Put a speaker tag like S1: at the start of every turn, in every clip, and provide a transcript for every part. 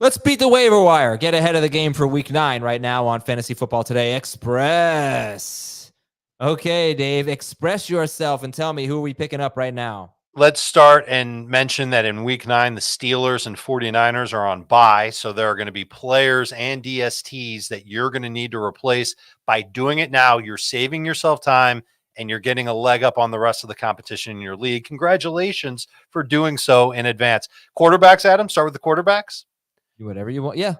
S1: Let's beat the waiver wire. Get ahead of the game for week 9 right now on Fantasy Football Today Express. Okay, Dave, express yourself and tell me who are we picking up right now.
S2: Let's start and mention that in week 9, the Steelers and 49ers are on bye. So there are going to be players and DSTs that you're going to need to replace. By doing it now, you're saving yourself time and you're getting a leg up on the rest of the competition in your league. Congratulations for doing so in advance. Quarterbacks, Adam, start with the quarterbacks.
S1: Do whatever you want. Yeah.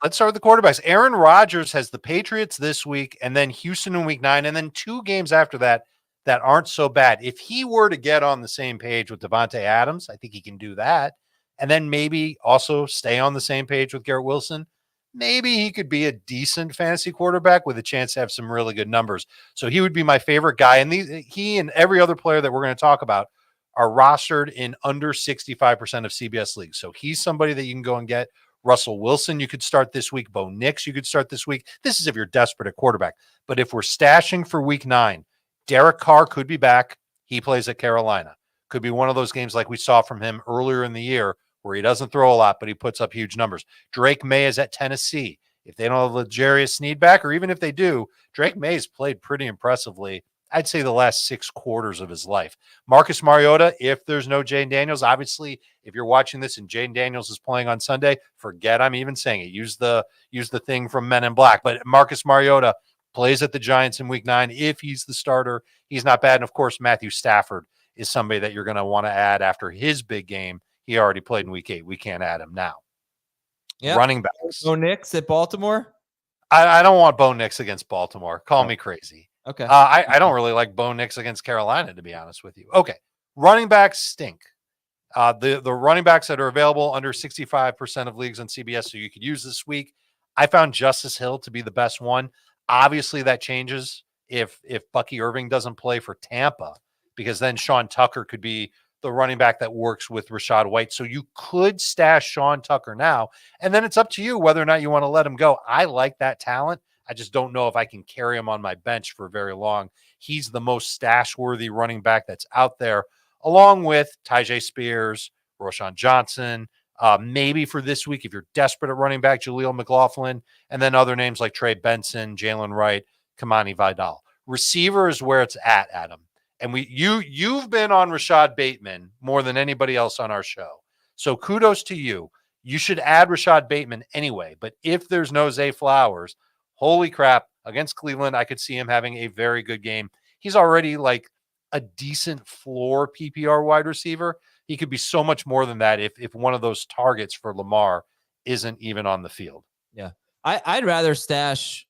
S2: Let's start with the quarterbacks. Aaron Rodgers has the Patriots this week and then Houston in week 9 and then 2 games after that aren't so bad. If he were to get on the same page with Devontae Adams, I think he can do that. And then maybe also stay on the same page with Garrett Wilson. Maybe he could be a decent fantasy quarterback with a chance to have some really good numbers. So he would be my favorite guy. And he and every other player that we're going to talk about are rostered in under 65% of CBS leagues. So he's somebody that you can go and get. Russell Wilson, you could start this week. Bo Nix, you could start this week. This is if you're desperate at quarterback. But if we're stashing for week 9, Derek Carr could be back. He plays at Carolina. Could be one of those games like we saw from him earlier in the year where he doesn't throw a lot, but he puts up huge numbers. Drake May is at Tennessee. If they don't have L'Jarius Sneed back, or even if they do, Drake May's played pretty impressively, I'd say the last 6 quarters of his life. Marcus Mariota, if there's no Jane Daniels, obviously, if you're watching this and Jane Daniels is playing on Sunday, forget I'm even saying it. Use the thing from Men in Black. But Marcus Mariota plays at the Giants in week 9. If he's the starter, he's not bad. And of course, Matthew Stafford is somebody that you're going to want to add after his big game. He already played in week 8. We can't add him now. Yep. Running backs.
S1: Bo Nix at Baltimore?
S2: I don't want Bo Nix against Baltimore. Call me crazy.
S1: Okay.
S2: I don't really like Bo Nix against Carolina, to be honest with you. Okay. Running backs stink. The running backs that are available under 65% of leagues on CBS, so you could use this week. I found Justice Hill to be the best one. Obviously, that changes if Bucky Irving doesn't play for Tampa, because then Sean Tucker could be the running back that works with Rachaad White. So you could stash Sean Tucker now, and then it's up to you whether or not you want to let him go. I like that talent. I just don't know if I can carry him on my bench for very long. He's the most stash-worthy running back that's out there, along with Tyjae Spears, Roshan Johnson, maybe for this week, if you're desperate at running back, Jaleel McLaughlin, and then other names like Trey Benson, Jalen Wright, Kamani Vidal. Receiver is where it's at, Adam. And you've been on Rashad Bateman more than anybody else on our show. So kudos to you. You should add Rashad Bateman anyway. But if there's no Zay Flowers, holy crap, against Cleveland, I could see him having a very good game. He's already like a decent floor PPR wide receiver. He could be so much more than that if one of those targets for Lamar isn't even on the field.
S1: Yeah. I'd rather stash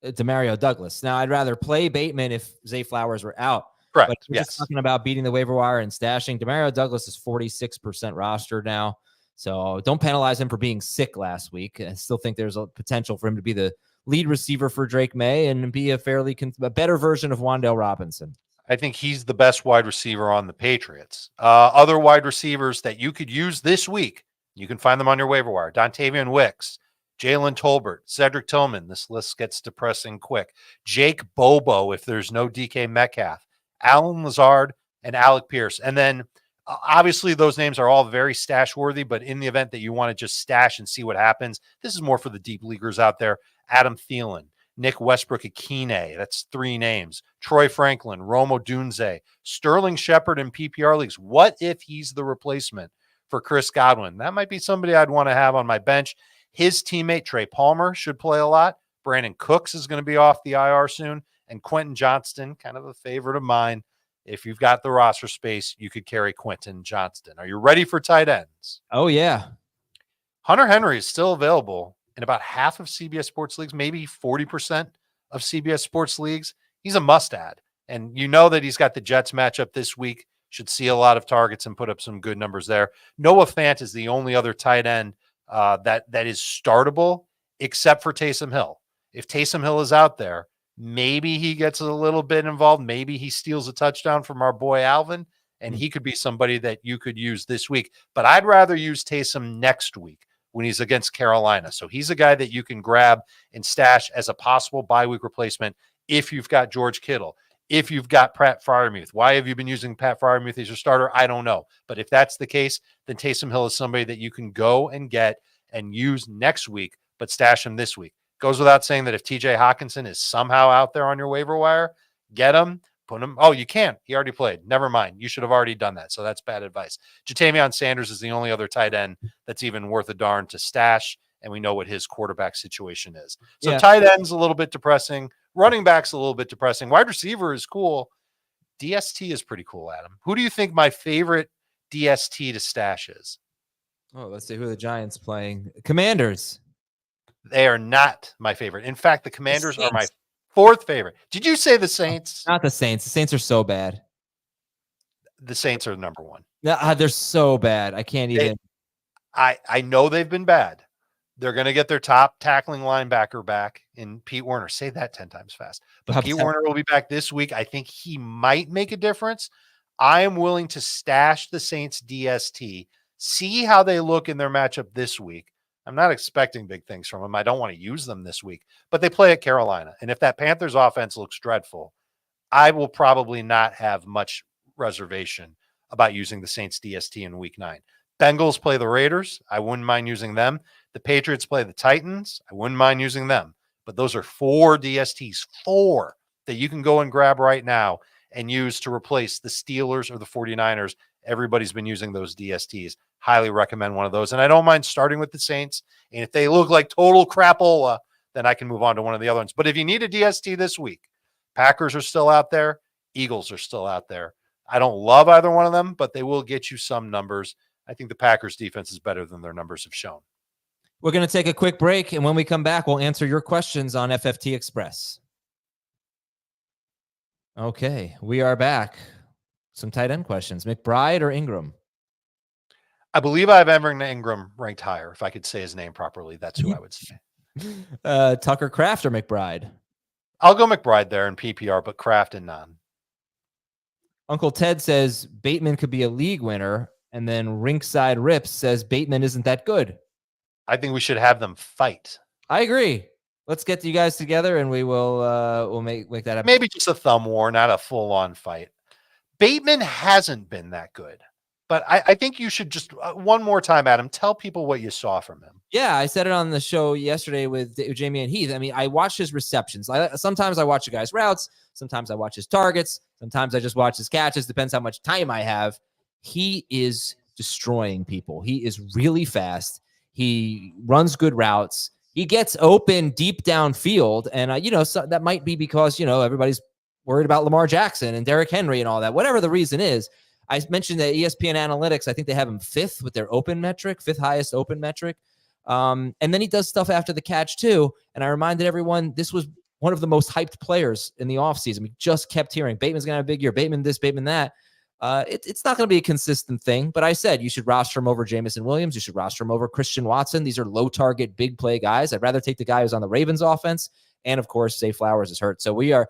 S1: Demario Douglas. Now, I'd rather play Bateman if Zay Flowers were out.
S2: Correct.
S1: But we're just talking about beating the waiver wire and stashing. Demario Douglas is 46% rostered now. So don't penalize him for being sick last week. I still think there's a potential for him to be the lead receiver for Drake May and be a better version of Wan'Dale Robinson.
S2: I think he's the best wide receiver on the Patriots. Other wide receivers that you could use this week, you can find them on your waiver wire. Dontavian Wicks, Jalen Tolbert, Cedric Tillman. This list gets depressing quick. Jake Bobo, if there's no DK Metcalf, Alan Lazard, and Alec Pierce. And then obviously those names are all very stash worthy, but in the event that you want to just stash and see what happens, this is more for the deep leaguers out there. Adam Thielen, Nick Westbrook-Akine, that's 3 names. Troy Franklin, Rome Odunze, Sterling Shepard in PPR leagues. What if he's the replacement for Chris Godwin? That might be somebody I'd want to have on my bench. His teammate, Trey Palmer, should play a lot. Brandon Cooks is going to be off the IR soon. And Quentin Johnston, kind of a favorite of mine. If you've got the roster space, you could carry Quentin Johnston. Are you ready for tight ends?
S1: Oh, yeah.
S2: Hunter Henry is still available in about half of CBS Sports leagues, maybe 40% of CBS Sports leagues. He's a must-add. And you know that he's got the Jets matchup this week. Should see a lot of targets and put up some good numbers there. Noah Fant is the only other tight end that is startable, except for Taysom Hill. If Taysom Hill is out there, maybe he gets a little bit involved. Maybe he steals a touchdown from our boy Alvin, and he could be somebody that you could use this week. But I'd rather use Taysom next week when he's against Carolina. So he's a guy that you can grab and stash as a possible bye-week replacement if you've got George Kittle, if you've got Pat Freiermuth. Why have you been using Pat Freiermuth as your starter? I don't know. But if that's the case, then Taysom Hill is somebody that you can go and get and use next week, but stash him this week. Goes without saying that if TJ Hawkinson is somehow out there on your waiver wire, get him, put him. Oh, you can't. He already played. Never mind. You should have already done that. So that's bad advice. Jatavion Sanders is the only other tight end that's even worth a darn to stash, and we know what his quarterback situation is. So tight end's a little bit depressing. Running back's a little bit depressing. Wide receiver is cool. DST is pretty cool, Adam. Who do you think my favorite DST to stash is?
S1: Oh, let's see who the Giants playing. Commanders.
S2: They are not my favorite. In fact, the Commanders are my fourth favorite. Did you say the Saints?
S1: Not the Saints. The Saints are so bad.
S2: The Saints are number one.
S1: No, they're so bad. I can't even.
S2: I know they've been bad. They're going to get their top tackling linebacker back in Pete Werner. Say that 10 times fast. But Pete Werner will be back this week. I think he might make a difference. I am willing to stash the Saints DST, see how they look in their matchup this week. I'm not expecting big things from them. I don't want to use them this week, but they play at Carolina. And if that Panthers offense looks dreadful, I will probably not have much reservation about using the Saints DST in week 9. Bengals play the Raiders. I wouldn't mind using them. The Patriots play the Titans. I wouldn't mind using them. But those are 4 DSTs, 4 that you can go and grab right now and use to replace the Steelers or the 49ers. Everybody's been using those DSTs. Highly recommend one of those. And I don't mind starting with the Saints. And if they look like total crapola, then I can move on to one of the other ones. But if you need a DST this week, Packers are still out there. Eagles are still out there. I don't love either one of them, but they will get you some numbers. I think the Packers defense is better than their numbers have shown.
S1: We're going to take a quick break, and when we come back, we'll answer your questions on FFT Express. Okay, we are back. Some tight end questions. McBride or Ingram?
S2: I believe I have Evan Ingram ranked higher. If I could say his name properly, that's who I would say.
S1: Tucker Kraft or McBride?
S2: I'll go McBride there in PPR, but Kraft and non.
S1: Uncle Ted says Bateman could be a league winner, and then Rinkside Rips says Bateman isn't that good.
S2: I think we should have them fight.
S1: I agree. Let's get you guys together, and we will we'll make that happen.
S2: Maybe just a thumb war, not a full-on fight. Bateman hasn't been that good. But I think you should just, one more time, Adam, tell people what you saw from him.
S1: Yeah, I said it on the show yesterday with Jamie and Heath. I mean, I watch his receptions. Sometimes I watch the guy's routes. Sometimes I watch his targets. Sometimes I just watch his catches. Depends how much time I have. He is destroying people. He is really fast. He runs good routes. He gets open deep downfield. And, so that might be because, everybody's worried about Lamar Jackson and Derrick Henry and all that. Whatever the reason is, I mentioned that ESPN Analytics, I think they have him 5th with their open metric, 5th highest open metric. And then he does stuff after the catch too. And I reminded everyone, this was one of the most hyped players in the offseason. We just kept hearing Bateman's going to have a big year, Bateman this, Bateman that. It's not going to be a consistent thing, but I said you should roster him over Jamison Williams. You should roster him over Christian Watson. These are low target, big play guys. I'd rather take the guy who's on the Ravens offense. And of course, Zay Flowers is hurt. So we are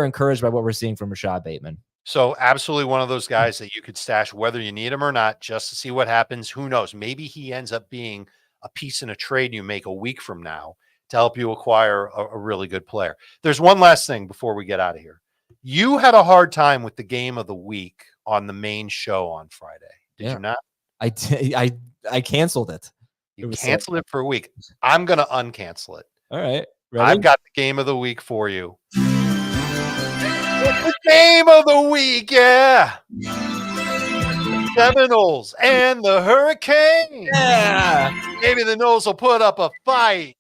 S1: encouraged by what we're seeing from Rashad Bateman.
S2: So absolutely one of those guys that you could stash whether you need him or not, just to see what happens. Who knows? Maybe he ends up being a piece in a trade you make a week from now to help you acquire a really good player. There's one last thing before we get out of here. You had a hard time with the game of the week on the main show on Friday. Did you not?
S1: I did. I canceled it.
S2: You canceled it for a week. I'm going to uncancel it.
S1: All right. Ready?
S2: I've got the game of the week for you. The game of the week, yeah. Seminoles and the Hurricanes.
S1: Yeah.
S2: Maybe the Noles will put up a fight,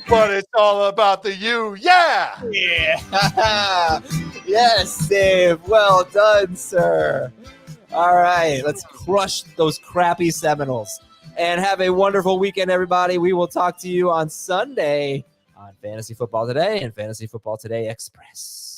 S2: but it's all about the U. Yeah.
S1: Yeah. Yes, Dave. Well done, sir. All right. Let's crush those crappy Seminoles and have a wonderful weekend, everybody. We will talk to you on Sunday on Fantasy Football Today and Fantasy Football Today Express.